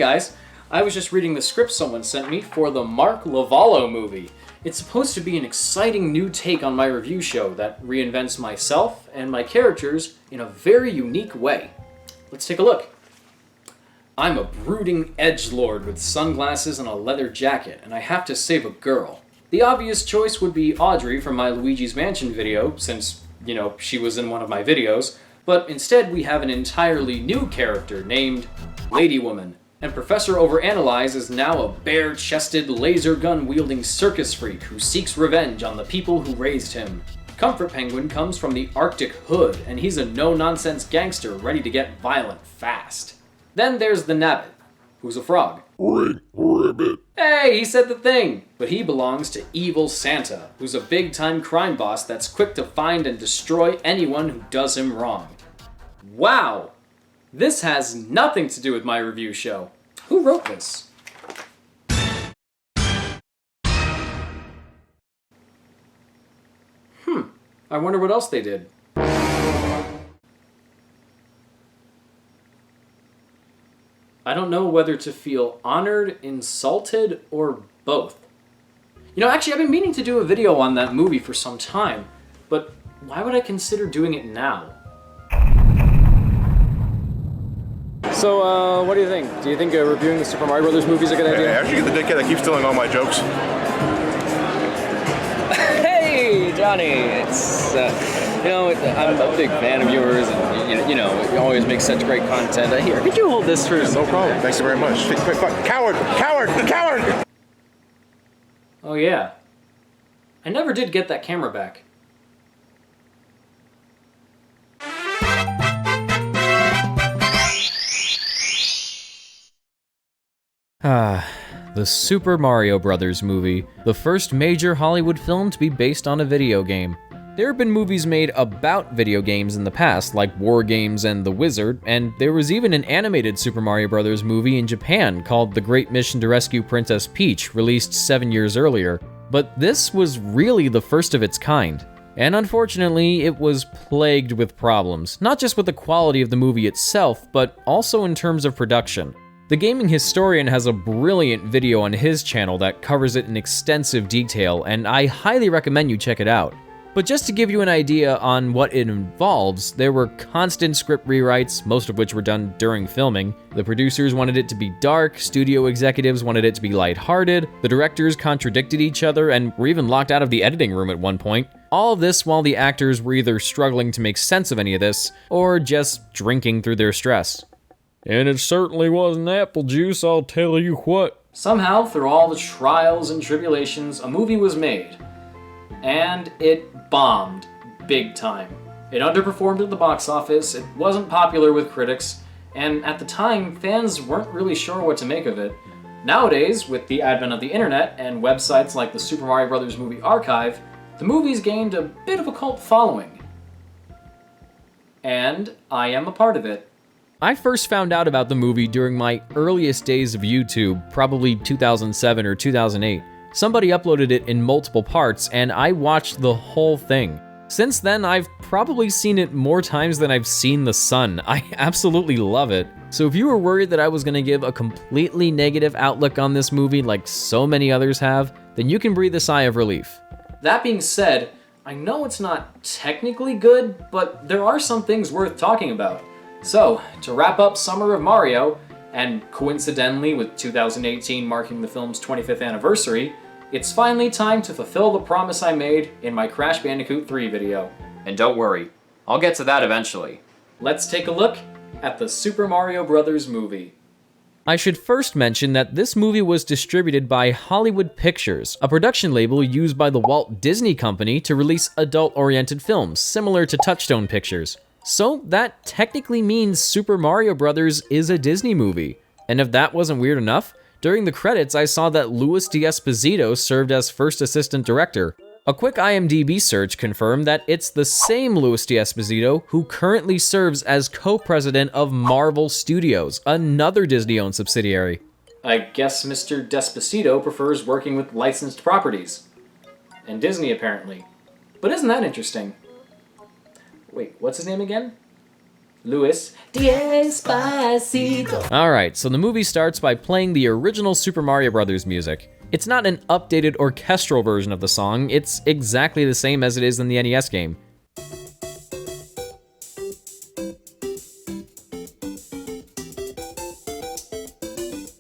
guys, I was just reading the script someone sent me for the Marc Lovallo movie. It's supposed to be an exciting new take on my review show that reinvents myself and my characters in a very unique way. Let's take a look. I'm a brooding edgelord with sunglasses and a leather jacket, and I have to save a girl. The obvious choice would be Audrey from my Luigi's Mansion video, since, she was in one of my videos, but instead we have an entirely new character named Lady Woman. And Professor Overanalyze is now a bare-chested, laser gun-wielding circus freak who seeks revenge on the people who raised him. Comfort Penguin comes from the Arctic Hood, and he's a no-nonsense gangster ready to get violent fast. Then there's the Nabbit, who's a frog. Ribbit. Hey, he said the thing! But he belongs to Evil Santa, who's a big-time crime boss that's quick to find and destroy anyone who does him wrong. Wow! This has nothing to do with my review show. Who wrote this? I wonder what else they did. I don't know whether to feel honored, insulted, or both. Actually, I've been meaning to do a video on that movie for some time, but why would I consider doing it now? So, what do you think? Do you think reviewing the Super Mario Brothers movie is a good idea? After you get the dickhead that keeps stealing all my jokes. Hey, Johnny! It's, I'm a big fan of yours, and, you always make such great content. Here, could you hold this for us? No problem. Thanks very much. Coward! Coward! Coward! Oh, yeah. I never did get that camera back. The Super Mario Brothers movie, the first major Hollywood film to be based on a video game. There have been movies made about video games in the past, like War Games and The Wizard, and there was even an animated Super Mario Brothers movie in Japan called The Great Mission to Rescue Princess Peach, released 7 years earlier. But this was really the first of its kind. And unfortunately, it was plagued with problems, not just with the quality of the movie itself, but also in terms of production. The Gaming Historian has a brilliant video on his channel that covers it in extensive detail, and I highly recommend you check it out. But just to give you an idea on what it involves, there were constant script rewrites, most of which were done during filming. The producers wanted it to be dark, studio executives wanted it to be lighthearted, the directors contradicted each other and were even locked out of the editing room at one point. All of this while the actors were either struggling to make sense of any of this, or just drinking through their stress. And it certainly wasn't apple juice, I'll tell you what. Somehow, through all the trials and tribulations, a movie was made. And it bombed big time. It underperformed at the box office, it wasn't popular with critics, and at the time, fans weren't really sure what to make of it. Nowadays, with the advent of the internet and websites like the Super Mario Brothers Movie Archive, the movie's gained a bit of a cult following. And I am a part of it. I first found out about the movie during my earliest days of YouTube, probably 2007 or 2008. Somebody uploaded it in multiple parts, and I watched the whole thing. Since then, I've probably seen it more times than I've seen the sun. I absolutely love it. So if you were worried that I was going to give a completely negative outlook on this movie like so many others have, then you can breathe a sigh of relief. That being said, I know it's not technically good, but there are some things worth talking about. So, to wrap up Summer of Mario, and coincidentally with 2018 marking the film's 25th anniversary, it's finally time to fulfill the promise I made in my Crash Bandicoot 3 video. And don't worry, I'll get to that eventually. Let's take a look at the Super Mario Brothers movie. I should first mention that this movie was distributed by Hollywood Pictures, a production label used by the Walt Disney Company to release adult-oriented films, similar to Touchstone Pictures. So that technically means Super Mario Brothers is a Disney movie. And if that wasn't weird enough, during the credits I saw that Louis D'Esposito served as first assistant director. A quick IMDb search confirmed that it's the same Louis D'Esposito who currently serves as co-president of Marvel Studios, another Disney-owned subsidiary. I guess Mr. Despacito prefers working with licensed properties. And Disney, apparently. But isn't that interesting? Wait, what's his name again? Luis, Despacito. Alright, so the movie starts by playing the original Super Mario Bros. Music. It's not an updated orchestral version of the song, it's exactly the same as it is in the NES game.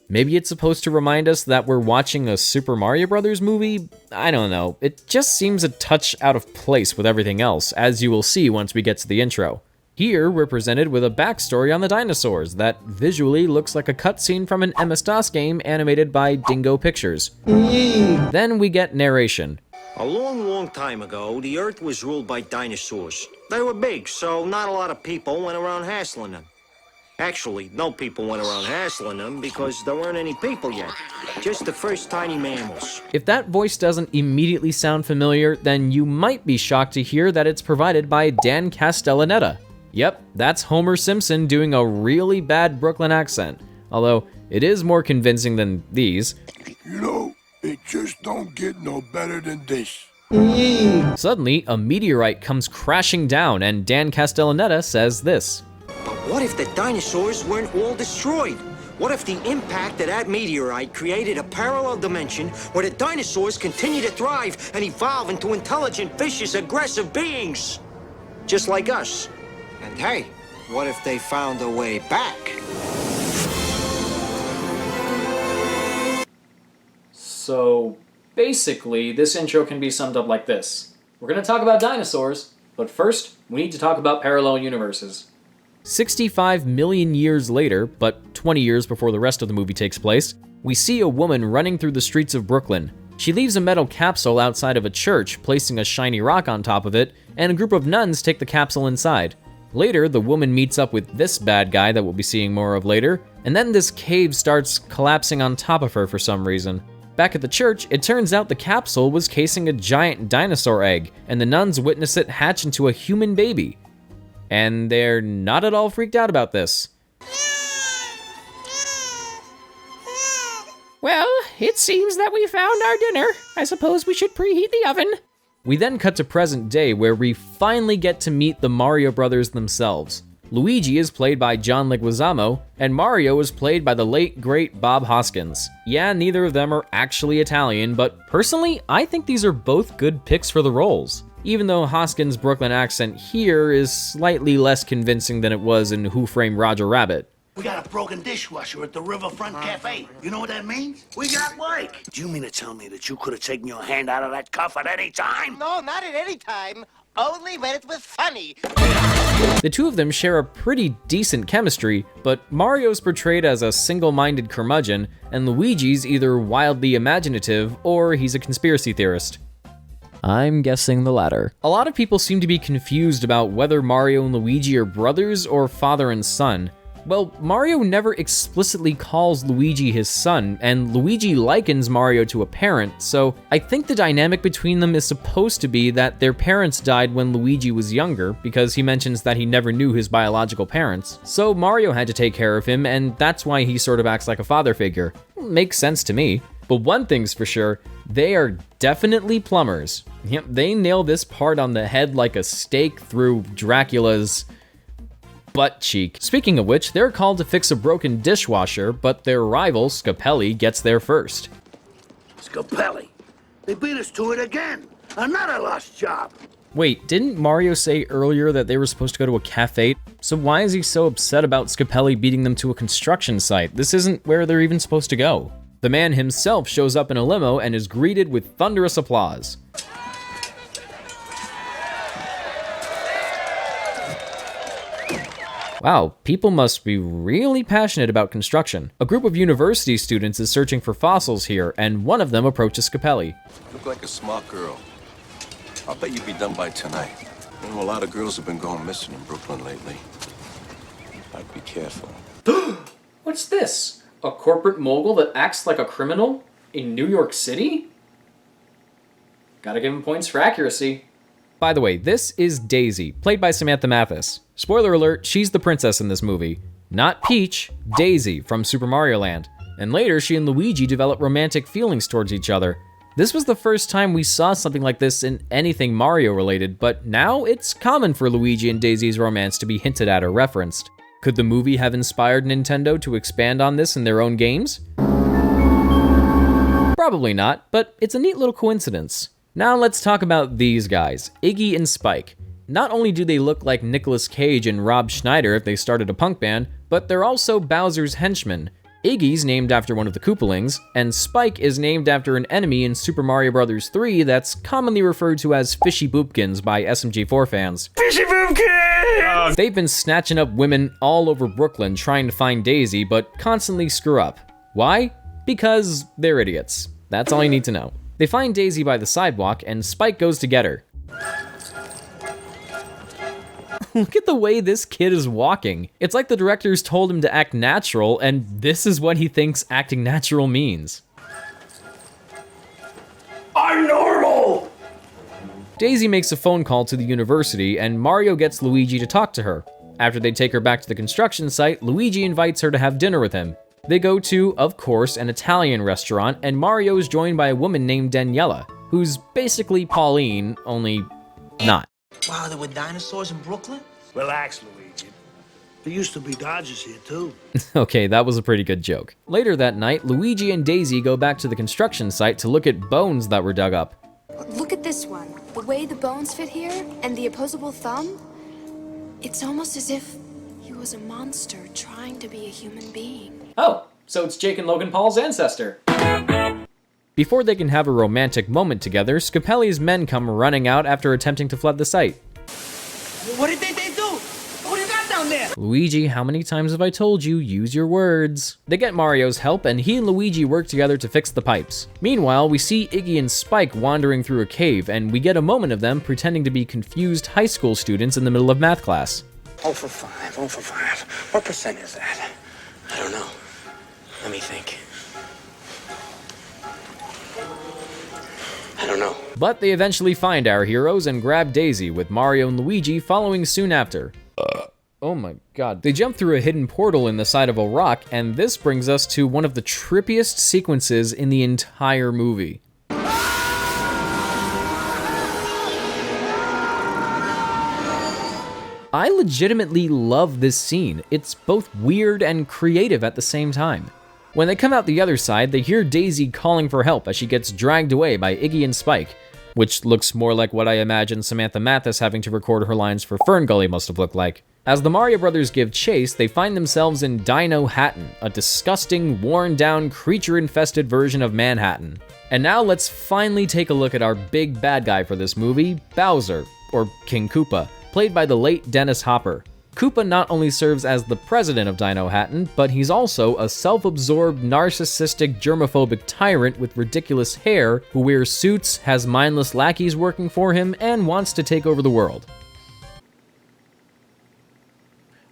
Maybe it's supposed to remind us that we're watching a Super Mario Bros. Movie? I don't know. It just seems a touch out of place with everything else, as you will see once we get to the intro. Here, we're presented with a backstory on the dinosaurs that visually looks like a cutscene from an MS-DOS game animated by Dingo Pictures. Then we get narration. A long, long time ago, the Earth was ruled by dinosaurs. They were big, so not a lot of people went around hassling them. Actually, no people went around hassling them because there weren't any people yet. Just the first tiny mammals. If that voice doesn't immediately sound familiar, then you might be shocked to hear that it's provided by Dan Castellaneta. Yep, that's Homer Simpson doing a really bad Brooklyn accent. Although, it is more convincing than these. You know, it just don't get no better than this. Suddenly, a meteorite comes crashing down and Dan Castellaneta says this. But what if the dinosaurs weren't all destroyed? What if the impact of that meteorite created a parallel dimension where the dinosaurs continue to thrive and evolve into intelligent, vicious, aggressive beings? Just like us. And hey, what if they found a way back? So basically, this intro can be summed up like this. We're going to talk about dinosaurs, but first, we need to talk about parallel universes. 65 million years later, but 20 years before the rest of the movie takes place, we see a woman running through the streets of Brooklyn. She leaves a metal capsule outside of a church, placing a shiny rock on top of it, and a group of nuns take the capsule inside. Later, the woman meets up with this bad guy that we'll be seeing more of later, and then this cave starts collapsing on top of her for some reason. Back at the church, it turns out the capsule was casing a giant dinosaur egg, and the nuns witness it hatch into a human baby. And they're not at all freaked out about this. Well, it seems that we found our dinner. I suppose we should preheat the oven. We then cut to present day where we finally get to meet the Mario brothers themselves. Luigi is played by John Leguizamo, and Mario is played by the late, great Bob Hoskins. Yeah, neither of them are actually Italian, but personally, I think these are both good picks for the roles. Even though Hoskins' Brooklyn accent here is slightly less convincing than it was in Who Framed Roger Rabbit. We got a broken dishwasher at the Riverfront Cafe. You know what that means? We got work. Do you mean to tell me that you could have taken your hand out of that cuff at any time? No, not at any time. Only when it was funny. The two of them share a pretty decent chemistry, but Mario's portrayed as a single-minded curmudgeon, and Luigi's either wildly imaginative or he's a conspiracy theorist. I'm guessing the latter. A lot of people seem to be confused about whether Mario and Luigi are brothers or father and son. Well, Mario never explicitly calls Luigi his son, and Luigi likens Mario to a parent, so I think the dynamic between them is supposed to be that their parents died when Luigi was younger, because he mentions that he never knew his biological parents. So Mario had to take care of him, and that's why he sort of acts like a father figure. Makes sense to me. But one thing's for sure, they are definitely plumbers. Yep, they nail this part on the head like a stake through Dracula's butt cheek. Speaking of which, they're called to fix a broken dishwasher, but their rival, Scapelli, gets there first. Scapelli. They beat us to it again. Another lost job. Wait, didn't Mario say earlier that they were supposed to go to a cafe? So why is he so upset about Scapelli beating them to a construction site? This isn't where they're even supposed to go. The man himself shows up in a limo and is greeted with thunderous applause. Wow, people must be really passionate about construction. A group of university students is searching for fossils here, and one of them approaches Scapelli. Look like a smart girl. I'll bet you'll be done by tonight. You know, a lot of girls have been going missing in Brooklyn lately. I'd be careful. What's this? A corporate mogul that acts like a criminal in New York City? Gotta give him points for accuracy. By the way, this is Daisy, played by Samantha Mathis. Spoiler alert, she's the princess in this movie. Not Peach, Daisy from Super Mario Land. And later, she and Luigi develop romantic feelings towards each other. This was the first time we saw something like this in anything Mario related, but now it's common for Luigi and Daisy's romance to be hinted at or referenced. Could the movie have inspired Nintendo to expand on this in their own games? Probably not, but it's a neat little coincidence. Now let's talk about these guys, Iggy and Spike. Not only do they look like Nicolas Cage and Rob Schneider if they started a punk band, but they're also Bowser's henchmen. Iggy's named after one of the Koopalings, and Spike is named after an enemy in Super Mario Bros. 3 that's commonly referred to as Fishy Boopkins by SMG4 fans. Fishy Boopkins! They've been snatching up women all over Brooklyn trying to find Daisy, but constantly screw up. Why? Because they're idiots. That's all you need to know. They find Daisy by the sidewalk, and Spike goes to get her. Look at the way this kid is walking. It's like the directors told him to act natural, and this is what he thinks acting natural means. I'm normal! Daisy makes a phone call to the university, and Mario gets Luigi to talk to her. After they take her back to the construction site, Luigi invites her to have dinner with him. They go to, of course, an Italian restaurant, and Mario is joined by a woman named Daniela, who's basically Pauline, only not. Wow, there were dinosaurs in Brooklyn? Relax, Luigi. There used to be Dodgers here, too. Okay, that was a pretty good joke. Later that night, Luigi and Daisy go back to the construction site to look at bones that were dug up. Look at this one. The way the bones fit here, and the opposable thumb. It's almost as if he was a monster trying to be a human being. Oh, so it's Jake and Logan Paul's ancestor. Before they can have a romantic moment together, Scapelli's men come running out after attempting to flood the site. What did they do? What do you got down there? Luigi, how many times have I told you, use your words? They get Mario's help, and he and Luigi work together to fix the pipes. Meanwhile, we see Iggy and Spike wandering through a cave, and we get a moment of them pretending to be confused high school students in the middle of math class. 0 for 5, 0 for 5. What percent is that? I don't know. Let me think. I don't know. But they eventually find our heroes and grab Daisy, with Mario and Luigi following soon after. Oh my god. They jump through a hidden portal in the side of a rock, and this brings us to one of the trippiest sequences in the entire movie. I legitimately love this scene. It's both weird and creative at the same time. When they come out the other side, they hear Daisy calling for help as she gets dragged away by Iggy and Spike, which looks more like what I imagine Samantha Mathis having to record her lines for Fern Gully must have looked like. As the Mario brothers give chase, they find themselves in Dino Hatton, a disgusting, worn-down, creature-infested version of Manhattan. And now let's finally take a look at our big bad guy for this movie, Bowser, or King Koopa, played by the late Dennis Hopper. Koopa not only serves as the president of Dino Hatton, but he's also a self-absorbed, narcissistic, germophobic tyrant with ridiculous hair who wears suits, has mindless lackeys working for him, and wants to take over the world.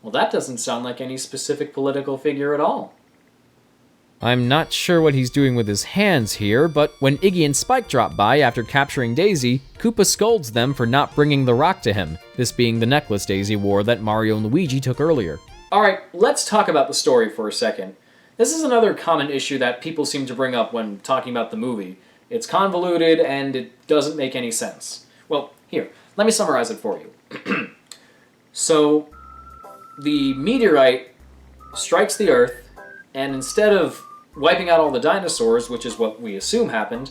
Well, that doesn't sound like any specific political figure at all. I'm not sure what he's doing with his hands here, but when Iggy and Spike drop by after capturing Daisy, Koopa scolds them for not bringing the rock to him, this being the necklace Daisy wore that Mario and Luigi took earlier. Alright, let's talk about the story for a second. This is another common issue that people seem to bring up when talking about the movie. It's convoluted and it doesn't make any sense. Well, here, let me summarize it for you. So, the meteorite strikes the Earth, and instead of wiping out all the dinosaurs, which is what we assume happened,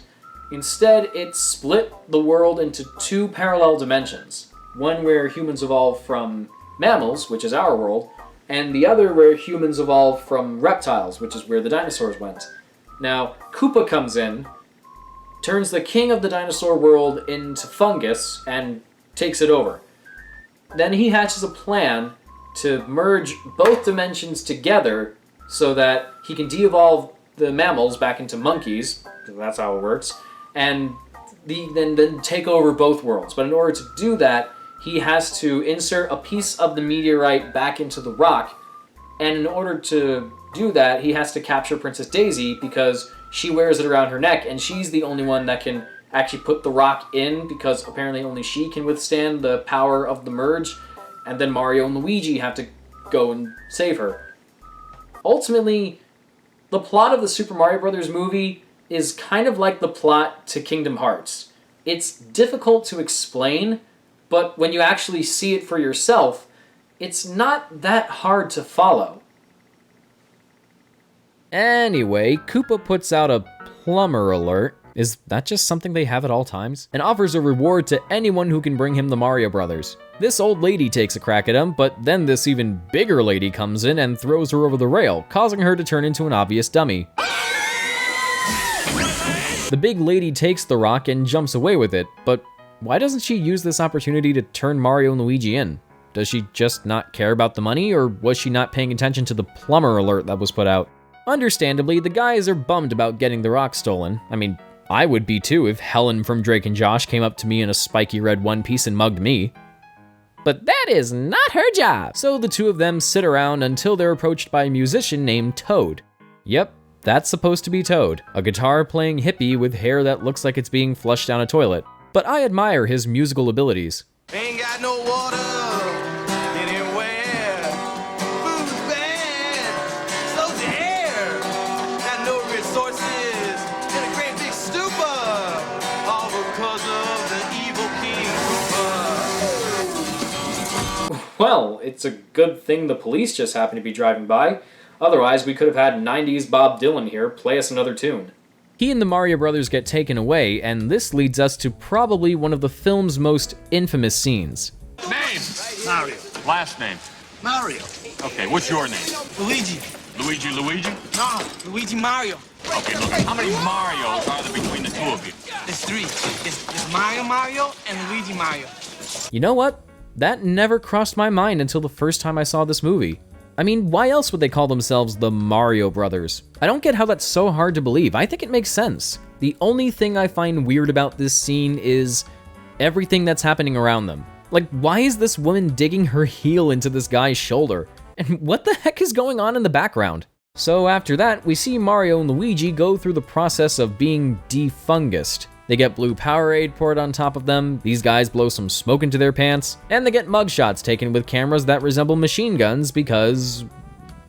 instead it split the world into 2 parallel dimensions. One where humans evolved from mammals, which is our world, and the other where humans evolved from reptiles, which is where the dinosaurs went. Now, Koopa comes in, turns the king of the dinosaur world into Fungus, and takes it over. Then he hatches a plan to merge both dimensions together so that he can de-evolve the mammals back into monkeys, because that's how it works, and then take over both worlds. But in order to do that, he has to insert a piece of the meteorite back into the rock, and in order to do that, he has to capture Princess Daisy because she wears it around her neck, and she's the only one that can actually put the rock in, because apparently only she can withstand the power of the merge, and then Mario and Luigi have to go and save her. Ultimately, the plot of the Super Mario Bros. Movie is kind of like the plot to Kingdom Hearts. It's difficult to explain, but when you actually see it for yourself, it's not that hard to follow. Anyway, Koopa puts out a plumber alert. Is that just something they have at all times? And offers a reward to anyone who can bring him the Mario Brothers. This old lady takes a crack at him, but then this even bigger lady comes in and throws her over the rail, causing her to turn into an obvious dummy. The big lady takes the rock and jumps away with it, but why doesn't she use this opportunity to turn Mario and Luigi in? Does she just not care about the money, or was she not paying attention to the plumber alert that was put out? Understandably, the guys are bummed about getting the rock stolen. I mean, I would be too if Helen from Drake and Josh came up to me in a spiky red one piece and mugged me. But that is not her job! So the two of them sit around until they're approached by a musician named Toad. Yep, that's supposed to be Toad, a guitar-playing hippie with hair that looks like it's being flushed down a toilet. But I admire his musical abilities. Ain't got no water anywhere. Food's bad, so's the air. Got no resources in a great big stupor. All because of the evil King Koopa. Well, it's a good thing the police just happened to be driving by. Otherwise, we could have had 90s Bob Dylan here play us another tune. He and the Mario Brothers get taken away, and this leads us to probably one of the film's most infamous scenes. Name? Mario. Last name? Mario. Okay, what's your name? Luigi. Luigi? No, Luigi Mario. Okay, look, how many Marios are there between the two of you? There's three. It's Mario and Luigi Mario. You know what? That never crossed my mind until the first time I saw this movie. I mean, why else would they call themselves the Mario Brothers? I don't get how that's so hard to believe. I think it makes sense. The only thing I find weird about this scene is everything that's happening around them. Like, why is this woman digging her heel into this guy's shoulder? And what the heck is going on in the background? So after that, we see Mario and Luigi go through the process of being defungused. They get blue Powerade poured on top of them, these guys blow some smoke into their pants, and they get mugshots taken with cameras that resemble machine guns because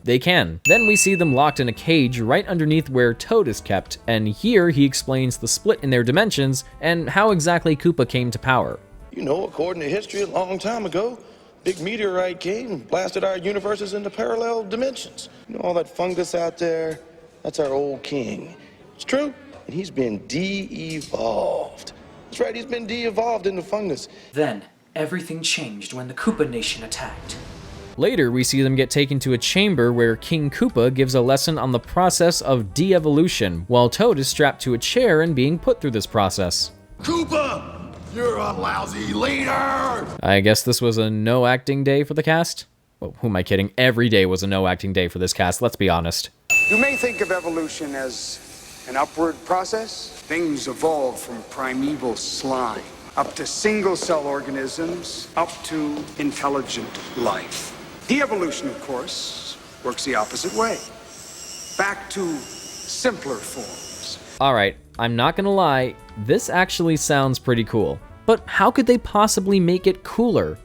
they can. Then we see them locked in a cage right underneath where Toad is kept, and here he explains the split in their dimensions and how exactly Koopa came to power. You know, according to history, a long time ago, big meteorite came and blasted our universes into parallel dimensions. You know, all that fungus out there, that's our old king. It's true. And he's been de-evolved. That's right, he's been de-evolved into fungus. Then, everything changed when the Koopa Nation attacked. Later, we see them get taken to a chamber where King Koopa gives a lesson on the process of de-evolution, while Toad is strapped to a chair and being put through this process. Koopa, you're a lousy leader! I guess this was a no acting day for the cast? Well, who am I kidding? Every day was a no acting day for this cast, let's be honest. You may think of evolution as an upward process. Things evolve from primeval slime, up to single-cell organisms, up to intelligent life. De-evolution, of course, works the opposite way. Back to simpler forms. Alright, I'm not gonna lie, this actually sounds pretty cool. But how could they possibly make it cooler?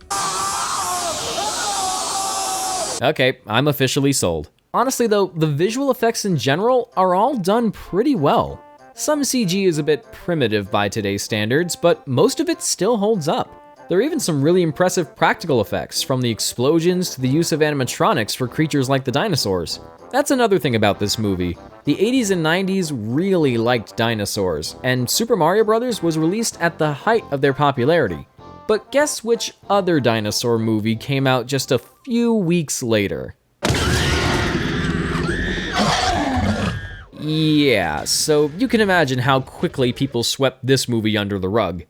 Okay, I'm officially sold. Honestly though, the visual effects in general are all done pretty well. Some CG is a bit primitive by today's standards, but most of it still holds up. There are even some really impressive practical effects, from the explosions to the use of animatronics for creatures like the dinosaurs. That's another thing about this movie. The 80s and 90s really liked dinosaurs, and Super Mario Bros. Was released at the height of their popularity. But guess which other dinosaur movie came out just a few weeks later? Yeah, so you can imagine how quickly people swept this movie under the rug.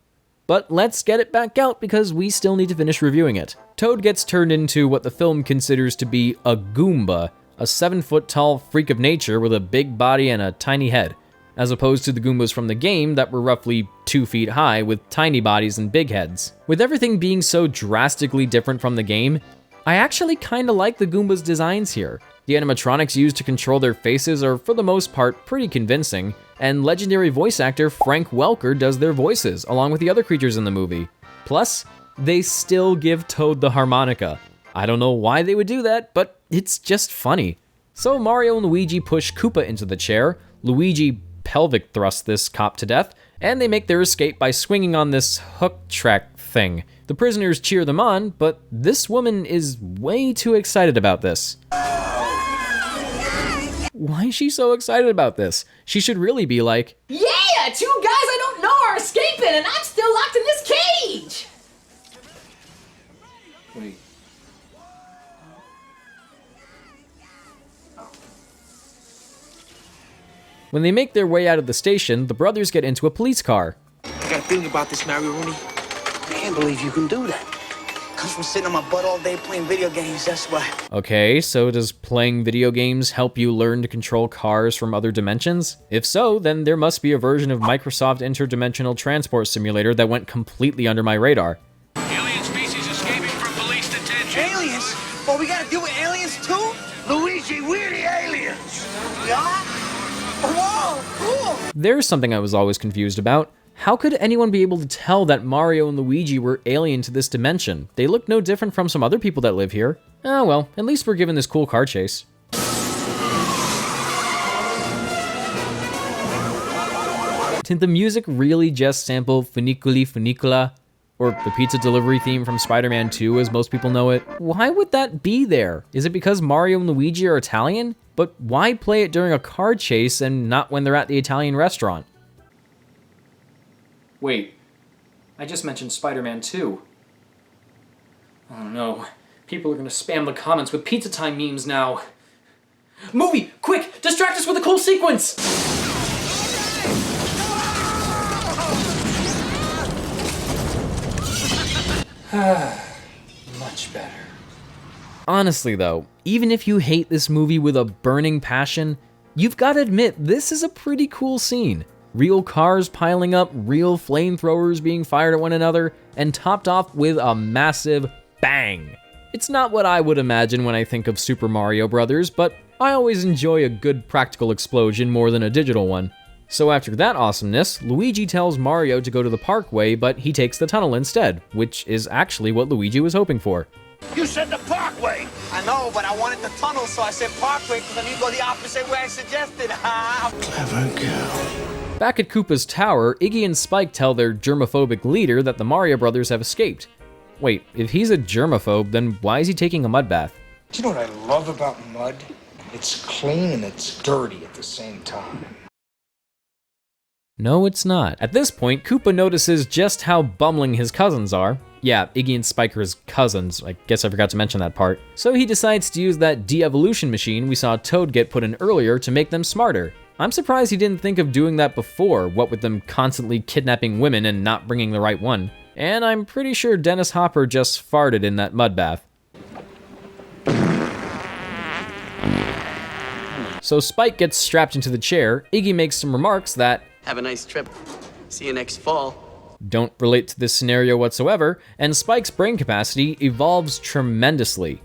But let's get it back out because we still need to finish reviewing it. Toad gets turned into what the film considers to be a Goomba, a 7-foot-tall freak of nature with a big body and a tiny head, as opposed to the Goombas from the game that were roughly 2 feet high with tiny bodies and big heads. With everything being so drastically different from the game, I actually kinda like the Goombas' designs here. The animatronics used to control their faces are, for the most part, pretty convincing, and legendary voice actor Frank Welker does their voices, along with the other creatures in the movie. Plus, they still give Toad the harmonica. I don't know why they would do that, but it's just funny. So Mario and Luigi push Koopa into the chair, Luigi pelvic thrust this cop to death, and they make their escape by swinging on this hook track thing. The prisoners cheer them on, but this woman is way too excited about this. Why is she so excited about this? She should really be like, yeah, 2 guys I don't know are escaping and I'm still locked in this cage! Wait. When they make their way out of the station, the brothers get into a police car. I got a feeling about this, Mario Rooney. I can't believe you can do that. Comes from sitting on my butt all day playing video games, that's why. Okay, so does playing video games help you learn to control cars from other dimensions? If so, then there must be a version of Microsoft Interdimensional Transport Simulator that went completely under my radar. Alien species escaping from police detention. Aliens? Well, we gotta deal with aliens too? Luigi, we're the aliens. We are? Whoa, cool! There's something I was always confused about. How could anyone be able to tell that Mario and Luigi were alien to this dimension? They look no different from some other people that live here. Oh well, at least we're given this cool car chase. Did the music really just sample Funiculi Funicula? Or the pizza delivery theme from Spider-Man 2 as most people know it? Why would that be there? Is it because Mario and Luigi are Italian? But why play it during a car chase and not when they're at the Italian restaurant? Wait, I just mentioned Spider-Man 2. Oh no, people are gonna spam the comments with Pizza Time memes now. Movie, quick, distract us with a cool sequence! Much better. Honestly though, even if you hate this movie with a burning passion, you've got to admit this is a pretty cool scene. Real cars piling up, real flamethrowers being fired at one another, and topped off with a massive bang. It's not what I would imagine when I think of Super Mario Brothers, but I always enjoy a good practical explosion more than a digital one. So after that awesomeness, Luigi tells Mario to go to the parkway, but he takes the tunnel instead, which is actually what Luigi was hoping for. You said the parkway. I know, but I wanted the tunnel, so I said parkway, because then you go the opposite way I suggested. Clever girl. Back at Koopa's tower, Iggy and Spike tell their germophobic leader that the Mario brothers have escaped. Wait, if he's a germaphobe, then why is he taking a mud bath? Do you know what I love about mud? It's clean and it's dirty at the same time. No, it's not. At this point, Koopa notices just how bumbling his cousins are. Yeah, Iggy and Spike are his cousins. I guess I forgot to mention that part. So he decides to use that de-evolution machine we saw Toad get put in earlier to make them smarter. I'm surprised he didn't think of doing that before, what with them constantly kidnapping women and not bringing the right one. And I'm pretty sure Dennis Hopper just farted in that mud bath. So Spike gets strapped into the chair, Iggy makes some remarks that have a nice trip. See you next fall. Don't relate to this scenario whatsoever, and Spike's brain capacity evolves tremendously.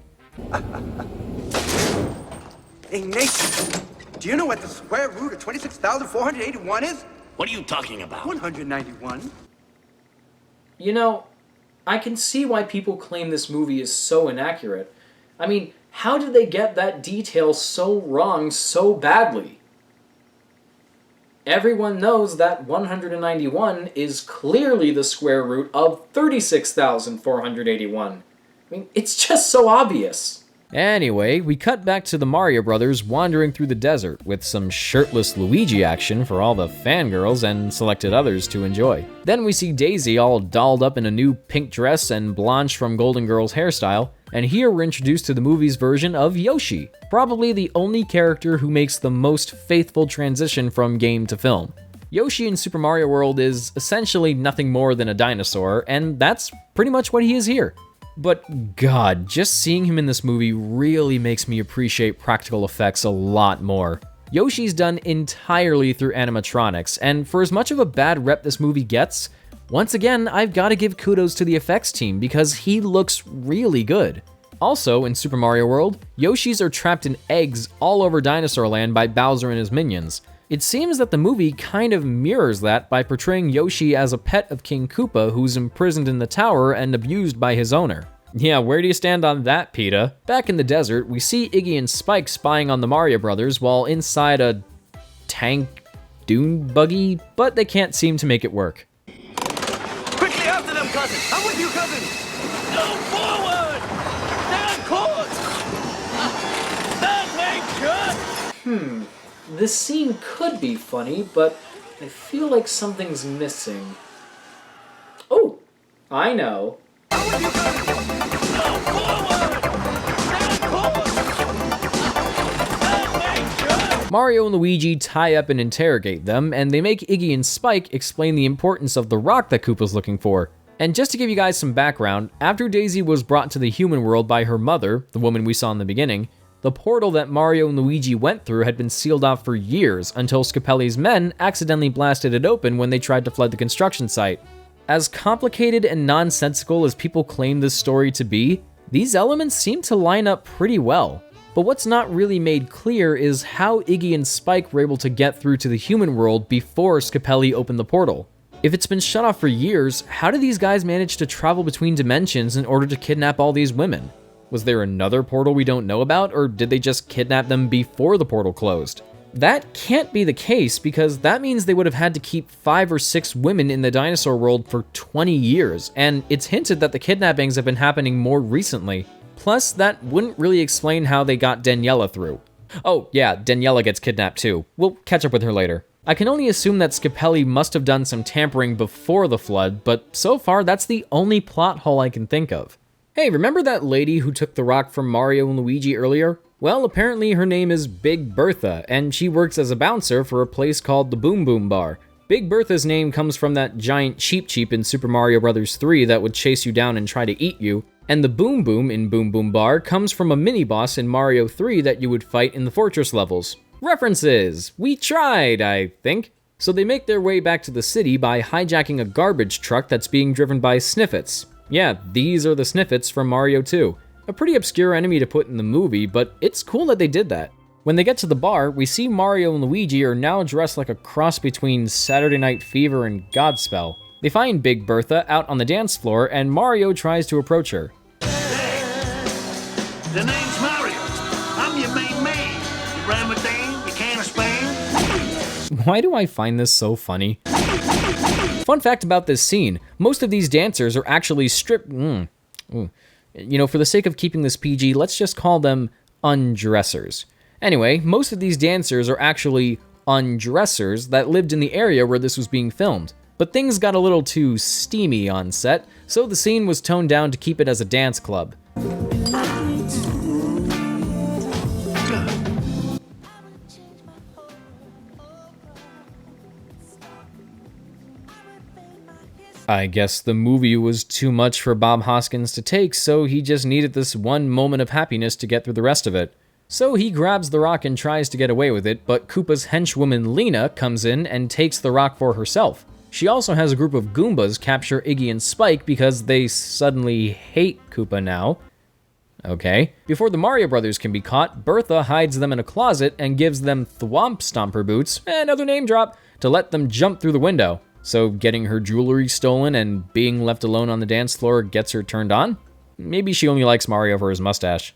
Hey, Nathan, do you know what the square root of 26,481 is? What are you talking about? 191. You know, I can see why people claim this movie is so inaccurate. I mean, how did they get that detail so wrong so badly? Everyone knows that 191 is clearly the square root of 36,481. I mean, it's just so obvious. Anyway, we cut back to the Mario brothers wandering through the desert with some shirtless Luigi action for all the fangirls and selected others to enjoy. Then we see Daisy all dolled up in a new pink dress and Blanche from Golden Girl's hairstyle, and here we're introduced to the movie's version of Yoshi, probably the only character who makes the most faithful transition from game to film. Yoshi in Super Mario World is essentially nothing more than a dinosaur, and that's pretty much what he is here. But God, just seeing him in this movie really makes me appreciate practical effects a lot more. Yoshi's done entirely through animatronics, and for as much of a bad rep this movie gets, once again, I've got to give kudos to the effects team because he looks really good. Also, in Super Mario World, Yoshis are trapped in eggs all over Dinosaur Land by Bowser and his minions. It seems that the movie kind of mirrors that by portraying Yoshi as a pet of King Koopa who's imprisoned in the tower and abused by his owner. Yeah, where do you stand on that, PETA? Back in the desert, we see Iggy and Spike spying on the Mario brothers while inside a tank dune buggy, but they can't seem to make it work. Quickly after them, cousin. I'm with you, cousin. Go forward. Down course. That ain't good. This scene could be funny, but I feel like something's missing. Oh, I know. Mario and Luigi tie up and interrogate them, and they make Iggy and Spike explain the importance of the rock that Koopa's looking for. And just to give you guys some background, after Daisy was brought to the human world by her mother, the woman we saw in the beginning, the portal that Mario and Luigi went through had been sealed off for years until Scapelli's men accidentally blasted it open when they tried to flood the construction site. As complicated and nonsensical as people claim this story to be, these elements seem to line up pretty well. But what's not really made clear is how Iggy and Spike were able to get through to the human world before Scapelli opened the portal. If it's been shut off for years, how did these guys manage to travel between dimensions in order to kidnap all these women? Was there another portal we don't know about, or did they just kidnap them before the portal closed? That can't be the case, because that means they would have had to keep 5 or 6 women in the dinosaur world for 20 years, and it's hinted that the kidnappings have been happening more recently. Plus, that wouldn't really explain how they got Daniela through. Oh yeah, Daniela gets kidnapped too. We'll catch up with her later. I can only assume that Scapelli must have done some tampering before the flood, but so far that's the only plot hole I can think of. Hey, remember that lady who took the rock from Mario and Luigi earlier? Well, apparently her name is Big Bertha, and she works as a bouncer for a place called the Boom Boom Bar. Big Bertha's name comes from that giant Cheep Cheep in Super Mario Bros. 3 that would chase you down and try to eat you, and the Boom Boom in Boom Boom Bar comes from a mini-boss in Mario 3 that you would fight in the fortress levels. References! We tried, I think. So they make their way back to the city by hijacking a garbage truck that's being driven by Sniffets. Yeah, these are the Sniffets from Mario 2. A pretty obscure enemy to put in the movie, but it's cool that they did that. When they get to the bar, we see Mario and Luigi are now dressed like a cross between Saturday Night Fever and Godspell. They find Big Bertha out on the dance floor, and Mario tries to approach her. The name's Mario. I'm your main man. You Ramadan, you can of Spain. Why do I find this so funny? Fun fact about this scene, most of these dancers are actually stripped. You know, for the sake of keeping this PG, let's just call them undressers. Anyway, most of these dancers are actually undressers that lived in the area where this was being filmed. But things got a little too steamy on set, so the scene was toned down to keep it as a dance club. I guess the movie was too much for Bob Hoskins to take, so he just needed this one moment of happiness to get through the rest of it. So he grabs the rock and tries to get away with it, but Koopa's henchwoman Lena comes in and takes the rock for herself. She also has a group of Goombas capture Iggy and Spike because they suddenly hate Koopa now. Okay. Before the Mario Brothers can be caught, Bertha hides them in a closet and gives them Thwomp Stomper boots, another name drop, to let them jump through the window. So getting her jewelry stolen and being left alone on the dance floor gets her turned on? Maybe she only likes Mario for his mustache.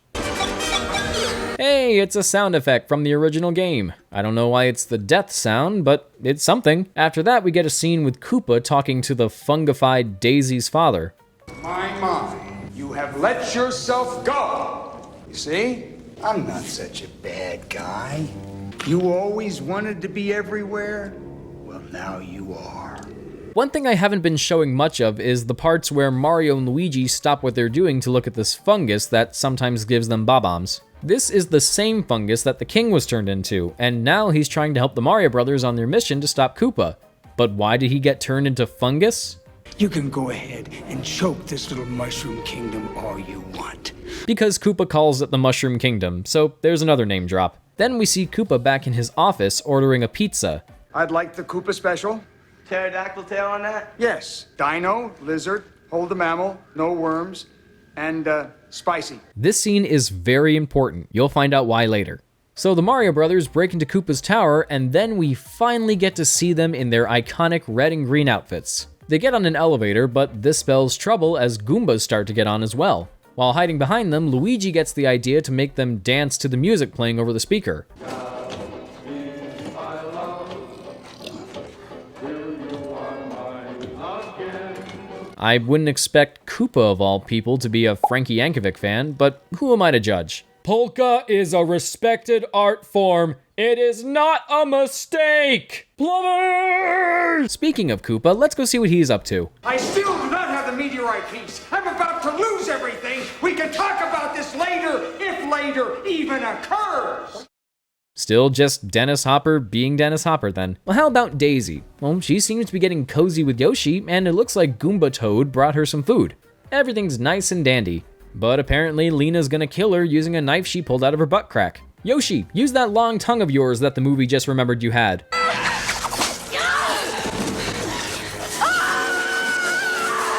Hey, it's a sound effect from the original game. I don't know why it's the death sound, but it's something. After that, we get a scene with Koopa talking to the fungified Daisy's father. My, you have let yourself go. You see, I'm not such a bad guy. You always wanted to be everywhere? Well, now you are. One thing I haven't been showing much of is the parts where Mario and Luigi stop what they're doing to look at this fungus that sometimes gives them bob-ombs. This is the same fungus that the king was turned into, and now he's trying to help the Mario Brothers on their mission to stop Koopa. But why did he get turned into fungus? You can go ahead and choke this little mushroom kingdom all you want. Because Koopa calls it the Mushroom Kingdom, so there's another name drop. Then we see Koopa back in his office ordering a pizza. I'd like the Koopa special. Pterodactyl tail on that? Yes. Dino, lizard, hold the mammal, no worms, and spicy. This scene is very important. You'll find out why later. So the Mario Brothers break into Koopa's tower, and then we finally get to see them in their iconic red and green outfits. They get on an elevator, but this spells trouble as Goombas start to get on as well. While hiding behind them, Luigi gets the idea to make them dance to the music playing over the speaker. I wouldn't expect Koopa of all people to be a Frankie Yankovic fan, but who am I to judge? Polka is a respected art form. It is not a mistake! Plumbers! Speaking of Koopa, let's go see what he's up to. I still do not have the meteorite piece. I'm about to lose everything. We can talk about this later, if later even occurs. Still just Dennis Hopper being Dennis Hopper then. Well, how about Daisy? Well, she seems to be getting cozy with Yoshi, and it looks like Goomba Toad brought her some food. Everything's nice and dandy. But apparently Lena's gonna kill her using a knife she pulled out of her butt crack. Yoshi, use that long tongue of yours that the movie just remembered you had.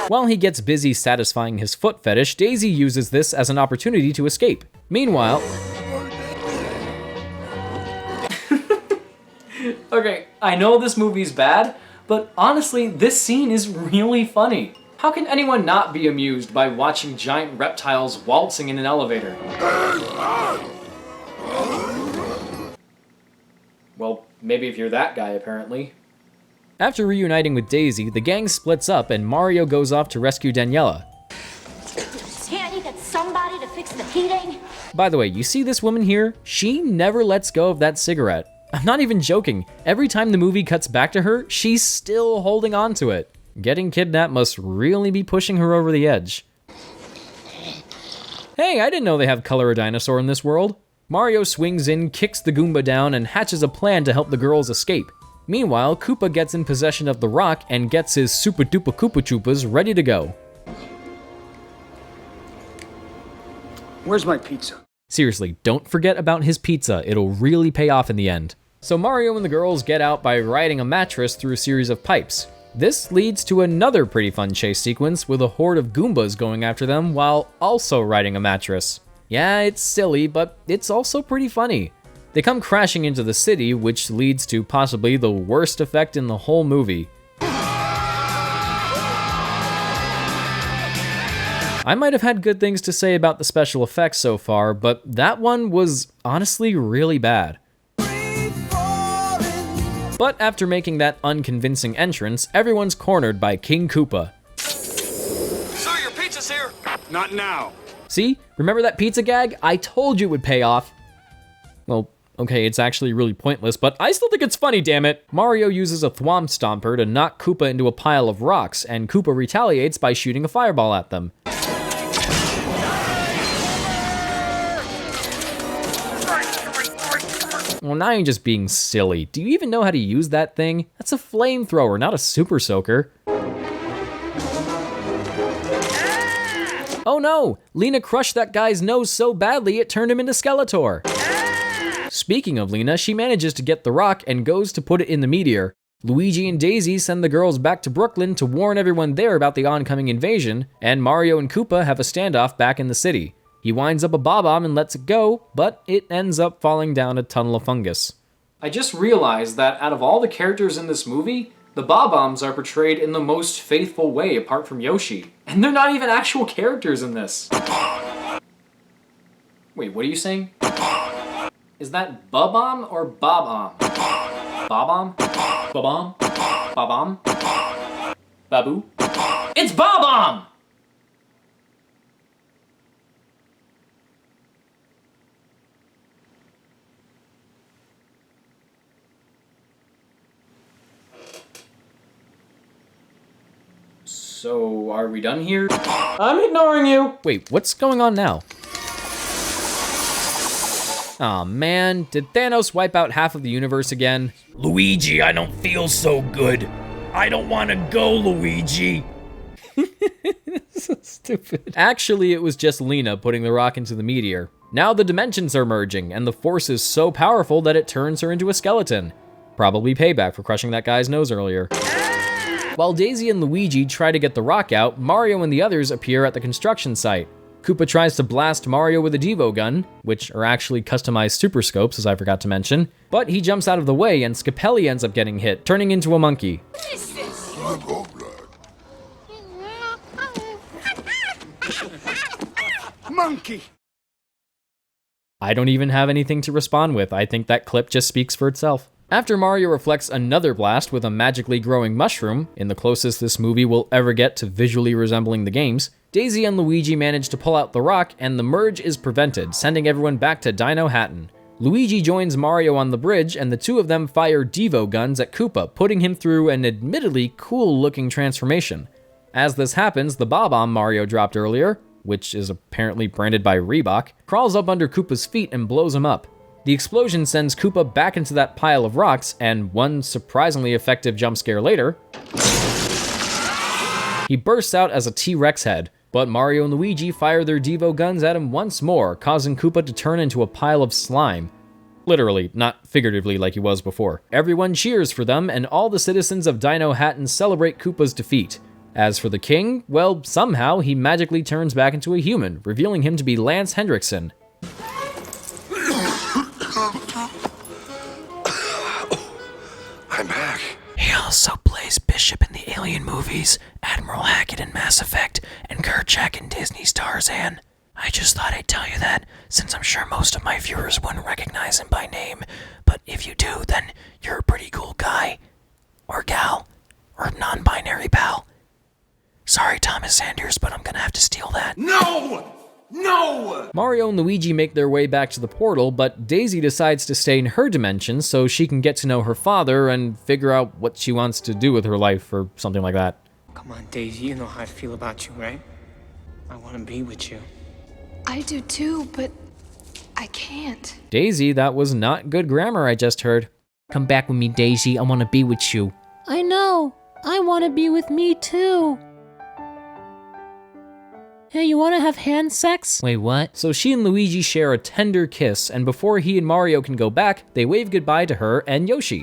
While he gets busy satisfying his foot fetish, Daisy uses this as an opportunity to escape. Meanwhile... Okay, I know this movie's bad, but honestly, this scene is really funny. How can anyone not be amused by watching giant reptiles waltzing in an elevator? Well, maybe if you're that guy, apparently. After reuniting with Daisy, the gang splits up and Mario goes off to rescue Daniela. Can't you get somebody to fix the heating? By the way, you see this woman here? She never lets go of that cigarette. I'm not even joking. Every time the movie cuts back to her, she's still holding on to it. Getting kidnapped must really be pushing her over the edge. Hey, I didn't know they have Color a Dinosaur in this world. Mario swings in, kicks the Goomba down, and hatches a plan to help the girls escape. Meanwhile, Koopa gets in possession of the rock and gets his Super Duper Koopa Troopas ready to go. Where's my pizza? Seriously, don't forget about his pizza. It'll really pay off in the end. So Mario and the girls get out by riding a mattress through a series of pipes. This leads to another pretty fun chase sequence with a horde of Goombas going after them while also riding a mattress. Yeah, it's silly, but it's also pretty funny. They come crashing into the city, which leads to possibly the worst effect in the whole movie. I might have had good things to say about the special effects so far, but that one was honestly really bad. But after making that unconvincing entrance, everyone's cornered by King Koopa. Sir, your pizza's here. Not now. See? Remember that pizza gag? I told you it would pay off. Well, okay, it's actually really pointless, but I still think it's funny, damn it. Mario uses a Thwomp Stomper to knock Koopa into a pile of rocks, and Koopa retaliates by shooting a fireball at them. Well, now you're just being silly. Do you even know how to use that thing? That's a flamethrower, not a super soaker. Oh no! Lena crushed that guy's nose so badly it turned him into Skeletor. Speaking of Lena, she manages to get the rock and goes to put it in the meteor. Luigi and Daisy send the girls back to Brooklyn to warn everyone there about the oncoming invasion, and Mario and Koopa have a standoff back in the city. He winds up a Bob-omb and lets it go, but it ends up falling down a tunnel of fungus. I just realized that out of all the characters in this movie, the Bob-ombs are portrayed in the most faithful way apart from Yoshi. And they're not even actual characters in this. Wait, what are you saying? Is that Bob-omb or Bob-omb? Bob-omb? Bob-omb? Bob-omb? Babu? It's Bob-omb! So, are we done here? I'm ignoring you! Wait, what's going on now? Aw man, did Thanos wipe out half of the universe again? Luigi, I don't feel so good. I don't want to go, Luigi. So stupid. Actually, it was just Lena putting the rock into the meteor. Now the dimensions are merging, and the force is so powerful that it turns her into a skeleton. Probably payback for crushing that guy's nose earlier. While Daisy and Luigi try to get the rock out, Mario and the others appear at the construction site. Koopa tries to blast Mario with a Devo gun, which are actually customized super scopes, as I forgot to mention, but he jumps out of the way and Scapelli ends up getting hit, turning into a monkey. What is this? Monkey! I don't even have anything to respond with. I think that clip just speaks for itself. After Mario reflects another blast with a magically growing mushroom, in the closest this movie will ever get to visually resembling the games, Daisy and Luigi manage to pull out the rock and the merge is prevented, sending everyone back to Dino Hatton. Luigi joins Mario on the bridge and the two of them fire Devo guns at Koopa, putting him through an admittedly cool-looking transformation. As this happens, the Bob-omb Mario dropped earlier, which is apparently branded by Reebok, crawls up under Koopa's feet and blows him up. The explosion sends Koopa back into that pile of rocks, and one surprisingly effective jump scare later, he bursts out as a T-Rex head, but Mario and Luigi fire their Devo guns at him once more, causing Koopa to turn into a pile of slime. Literally, not figuratively like he was before. Everyone cheers for them, and all the citizens of Dino Hatton celebrate Koopa's defeat. As for the king, well, somehow he magically turns back into a human, revealing him to be Lance Hendrickson. I'm back. He also plays Bishop in the Alien movies, Admiral Hackett in Mass Effect, and Kerchak in Disney's Tarzan. I just thought I'd tell you that, since I'm sure most of my viewers wouldn't recognize him by name, but if you do, then you're a pretty cool guy. Or gal. Or non-binary pal. Sorry, Thomas Sanders, but I'm gonna have to steal that. No! No! Mario and Luigi make their way back to the portal, but Daisy decides to stay in her dimension so she can get to know her father and figure out what she wants to do with her life or something like that. Come on, Daisy, you know how I feel about you, right? I want to be with you. I do too, but I can't. Daisy, that was not good grammar I just heard. Come back with me, Daisy. I want to be with you. I know. I want to be with me too. Hey, you want to have hand sex? Wait, what? So she and Luigi share a tender kiss, and before he and Mario can go back, they wave goodbye to her and Yoshi.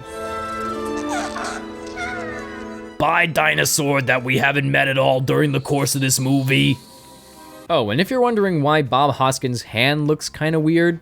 Bye, dinosaur that we haven't met at all during the course of this movie. Oh, and if you're wondering why Bob Hoskins' hand looks kinda weird,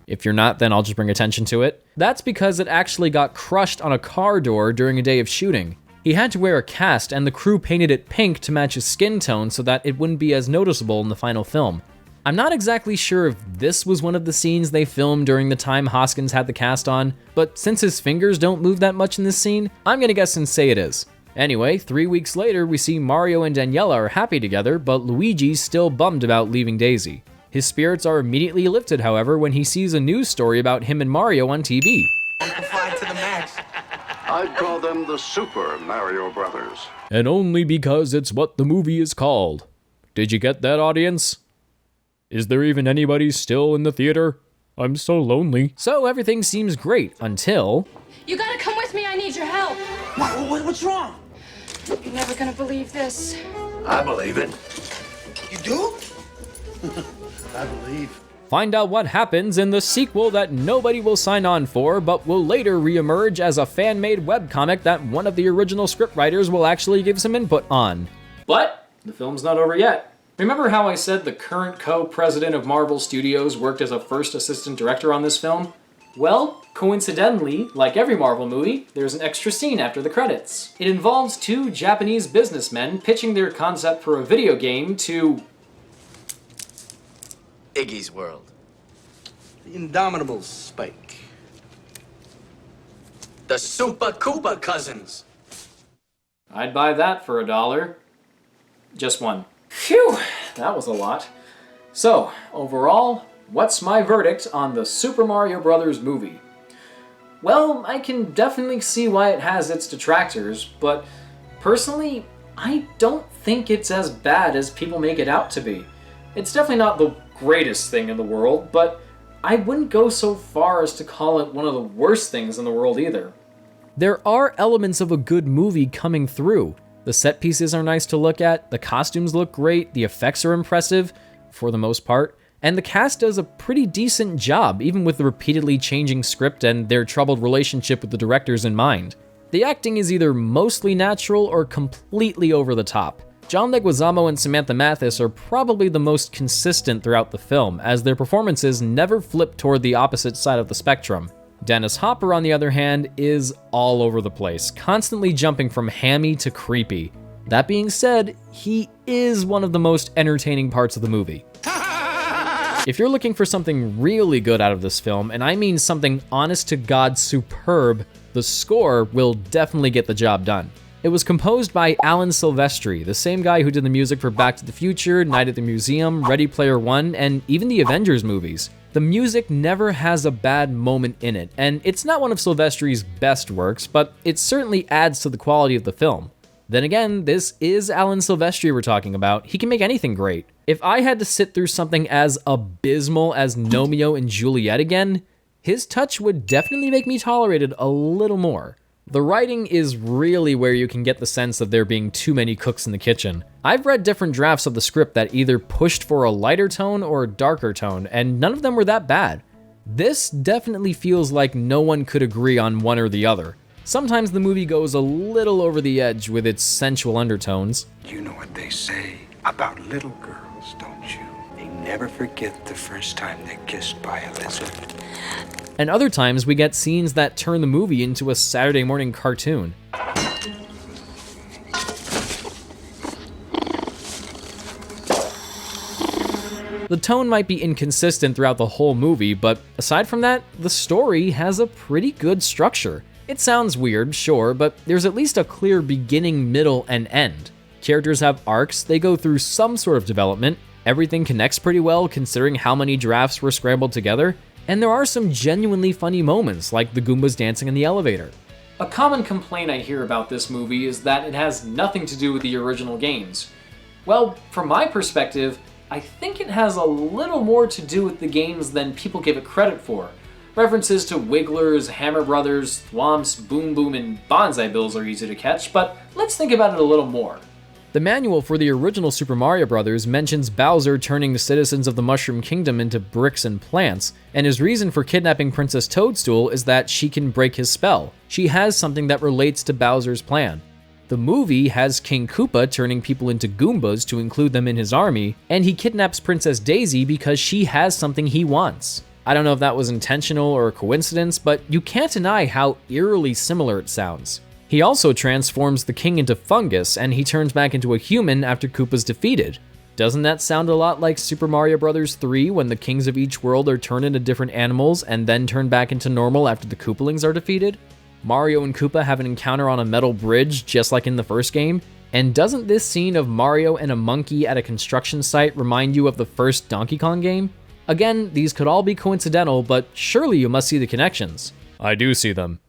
if you're not, then I'll just bring attention to it. That's because it actually got crushed on a car door during a day of shooting. He had to wear a cast, and the crew painted it pink to match his skin tone so that it wouldn't be as noticeable in the final film. I'm not exactly sure if this was one of the scenes they filmed during the time Hoskins had the cast on, but since his fingers don't move that much in this scene, I'm gonna guess and say it is. Anyway, 3 weeks later, we see Mario and Daniela are happy together, but Luigi's still bummed about leaving Daisy. His spirits are immediately lifted, however, when he sees a news story about him and Mario on TV. Amplified to the max. I'd call them the Super Mario Brothers. And only because it's what the movie is called. Did you get that, audience? Is there even anybody still in the theater? I'm so lonely. So everything seems great until... You gotta come with me, I need your help. What's wrong? You're never gonna believe this. I believe it. You do? I believe. Find out what happens in the sequel that nobody will sign on for, but will later reemerge as a fan-made webcomic that one of the original scriptwriters will actually give some input on. But the film's not over yet. Remember how I said the current co-president of Marvel Studios worked as a first assistant director on this film? Well, coincidentally, like every Marvel movie, there's an extra scene after the credits. It involves two Japanese businessmen pitching their concept for a video game to... Iggy's World. The Indomitable Spike. The Super Koopa Cousins. I'd buy that for $1. Just one. Phew, that was a lot. So, overall, what's my verdict on the Super Mario Bros. Movie? Well, I can definitely see why it has its detractors, but personally, I don't think it's as bad as people make it out to be. It's definitely not the greatest thing in the world, but I wouldn't go so far as to call it one of the worst things in the world either. There are elements of a good movie coming through. The set pieces are nice to look at, the costumes look great, the effects are impressive, for the most part, and the cast does a pretty decent job, even with the repeatedly changing script and their troubled relationship with the directors in mind. The acting is either mostly natural or completely over the top. John Leguizamo and Samantha Mathis are probably the most consistent throughout the film, as their performances never flip toward the opposite side of the spectrum. Dennis Hopper, on the other hand, is all over the place, constantly jumping from hammy to creepy. That being said, he is one of the most entertaining parts of the movie. If you're looking for something really good out of this film, and I mean something honest to God superb, The score will definitely get the job done. It was composed by Alan Silvestri, the same guy who did the music for Back to the Future, Night at the Museum, Ready Player One, and even the Avengers movies. The music never has a bad moment in it, and it's not one of Silvestri's best works, but it certainly adds to the quality of the film. Then again, this is Alan Silvestri we're talking about. He can make anything great. If I had to sit through something as abysmal as Romeo and Juliet again, his touch would definitely make me tolerate it a little more. The writing is really where you can get the sense of there being too many cooks in the kitchen. I've read different drafts of the script that either pushed for a lighter tone or a darker tone, and none of them were that bad. This definitely feels like no one could agree on one or the other. Sometimes the movie goes a little over the edge with its sensual undertones. You know what they say about little girls, don't you? They never forget the first time they're kissed by a lizard. And other times we get scenes that turn the movie into a Saturday morning cartoon. The tone might be inconsistent throughout the whole movie, but aside from that, the story has a pretty good structure. It sounds weird, sure, but there's at least a clear beginning, middle, and end. Characters have arcs, they go through some sort of development, everything connects pretty well considering how many drafts were scrambled together, and there are some genuinely funny moments, like the Goombas dancing in the elevator. A common complaint I hear about this movie is that it has nothing to do with the original games. Well, from my perspective, I think it has a little more to do with the games than people give it credit for. References to Wigglers, Hammer Brothers, Thwomps, Boom Boom, and Bonsai Bills are easy to catch, but let's think about it a little more. The manual for the original Super Mario Bros. Mentions Bowser turning the citizens of the Mushroom Kingdom into bricks and plants, and his reason for kidnapping Princess Toadstool is that she can break his spell. She has something that relates to Bowser's plan. The movie has King Koopa turning people into Goombas to include them in his army, and he kidnaps Princess Daisy because she has something he wants. I don't know if that was intentional or a coincidence, but you can't deny how eerily similar it sounds. He also transforms the king into Fungus, and he turns back into a human after Koopa's defeated. Doesn't that sound a lot like Super Mario Bros. 3 when the kings of each world are turned into different animals and then turn back into normal after the Koopalings are defeated? Mario and Koopa have an encounter on a metal bridge just like in the first game, and doesn't this scene of Mario and a monkey at a construction site remind you of the first Donkey Kong game? Again, these could all be coincidental, but surely you must see the connections. I do see them.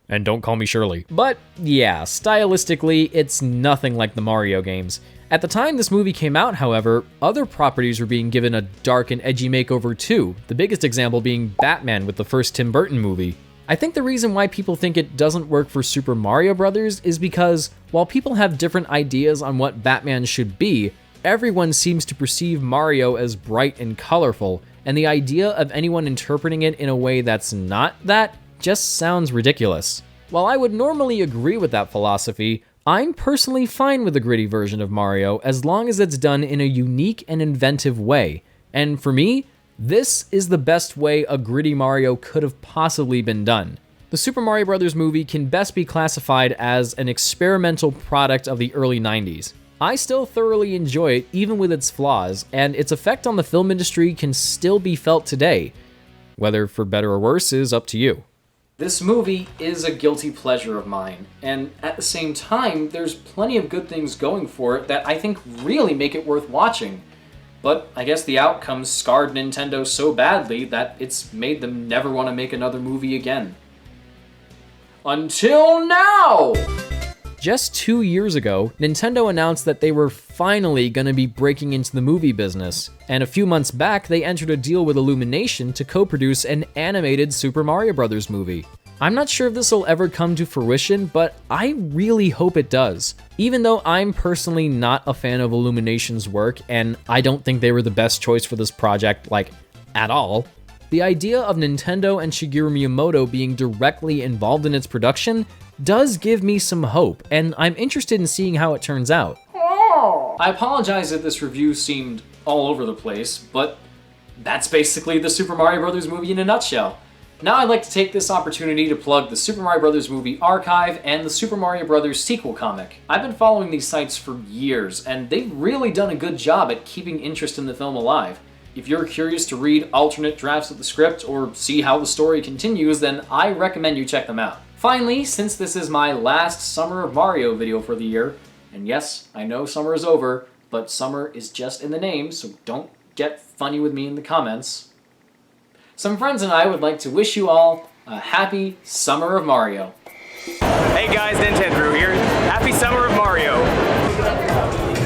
And don't call me Shirley. But yeah, stylistically, it's nothing like the Mario games. At the time this movie came out, however, other properties were being given a dark and edgy makeover too, the biggest example being Batman with the first Tim Burton movie. I think the reason why people think it doesn't work for Super Mario Bros. Is because, while people have different ideas on what Batman should be, everyone seems to perceive Mario as bright and colorful, and the idea of anyone interpreting it in a way that's not that just sounds ridiculous. While I would normally agree with that philosophy, I'm personally fine with a gritty version of Mario as long as it's done in a unique and inventive way. And for me, this is the best way a gritty Mario could have possibly been done. The Super Mario Bros. Movie can best be classified as an experimental product of the early 90s. I still thoroughly enjoy it even with its flaws, and its effect on the film industry can still be felt today. Whether for better or worse is up to you. This movie is a guilty pleasure of mine, and at the same time, there's plenty of good things going for it that I think really make it worth watching. But I guess the outcome scarred Nintendo so badly that it's made them never want to make another movie again. Until now! Just 2 years ago, Nintendo announced that they were finally going to be breaking into the movie business, and a few months back they entered a deal with Illumination to co-produce an animated Super Mario Bros. Movie. I'm not sure if this will ever come to fruition, but I really hope it does. Even though I'm personally not a fan of Illumination's work, and I don't think they were the best choice for this project, like, at all, the idea of Nintendo and Shigeru Miyamoto being directly involved in its production does give me some hope, and I'm interested in seeing how it turns out. I apologize if this review seemed all over the place, but that's basically the Super Mario Bros. Movie in a nutshell. Now I'd like to take this opportunity to plug the Super Mario Bros. Movie Archive and the Super Mario Bros. Sequel comic. I've been following these sites for years, and they've really done a good job at keeping interest in the film alive. If you're curious to read alternate drafts of the script or see how the story continues, then I recommend you check them out. Finally, since this is my last Summer of Mario video for the year, and yes, I know summer is over, but summer is just in the name, so don't get funny with me in the comments. Some friends and I would like to wish you all a happy Summer of Mario. Hey guys, Nintendrew here. Happy Summer of Mario.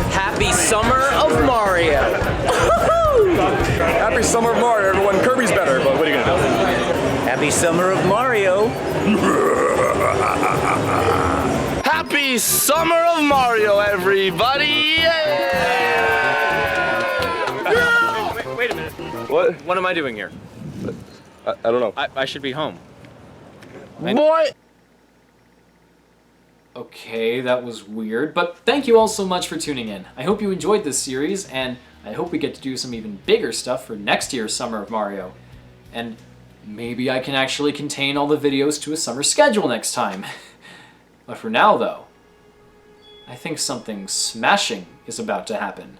Happy Summer of Mario. Happy Summer of Mario, everyone. Kirby's better, but what are you gonna do? Happy Summer of Mario. Happy Summer of Mario, everybody! Wait a minute. What am I doing here? I don't know. I should be home. What? Okay, that was weird, but thank you all so much for tuning in. I hope you enjoyed this series, and I hope we get to do some even bigger stuff for next year's Summer of Mario. And maybe I can actually contain all the videos to a summer schedule next time. But for now, though, I think something smashing is about to happen.